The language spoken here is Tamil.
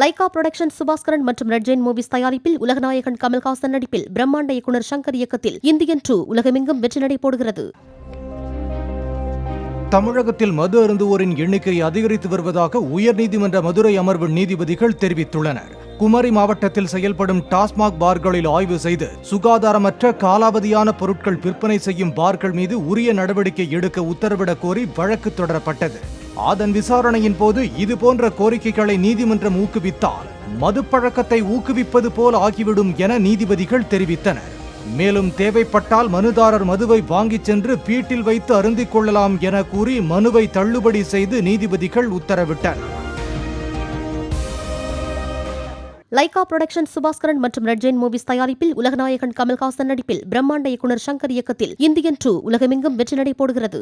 லைகா புரொடக்ஷன் சுபாஸ்கரன் மற்றும் ரெட் ஜெயின் மூவிஸ் தயாரிப்பில் உலகநாயகன் கமல்ஹாசன் நடிப்பில் பிரம்மாண்ட இயக்குனர் சங்கர் இயக்கத்தில் இந்தியன் 2 உலகமெங்கும் வெற்றி நடை போடுகிறது. தமிழகத்தில் மது அருந்துவோரின் எண்ணிக்கை அதிகரித்து வருவதாக உயர்நீதிமன்ற மதுரை அமர்வு நீதிபதிகள் தெரிவித்துள்ளனர். குமரி மாவட்டத்தில் செயல்படும் டாஸ்மாக் பார்களில் ஆய்வு செய்து சுகாதாரமற்ற காலாவதியான பொருட்கள் விற்பனை செய்யும் பார்கள் மீது உரிய நடவடிக்கை எடுக்க உத்தரவிடக் கோரி வழக்கு தொடரப்பட்டது. அதன் விசாரணையின் போது இதுபோன்ற கோரிக்கைகளை நீதிமன்றம் ஊக்குவித்தால் மதுப்பழக்கத்தை ஊக்குவிப்பது போல் ஆகிவிடும் என நீதிபதிகள் தெரிவித்தனர். மேலும் தேவைப்பட்டால் மனுதாரர் மதுவை வாங்கிச் சென்று வீட்டில் வைத்து அருந்திக் கொள்ளலாம் என கூறி மனுவை தள்ளுபடி செய்து நீதிபதிகள் உத்தரவிட்டனர். லைகா புரொடக்ஷன் சுபாஸ்கரன் மற்றும் ரெட் ஜெயின் மூவிஸ் தயாரிப்பில் உலகநாயகன் கமல்ஹாசன் நடிப்பில் பிரம்மாண்ட இயக்குனர் சங்கர் இயக்கத்தில் இந்தியன் 2 உலகமெங்கும் வெற்றி நடை போடுகிறது.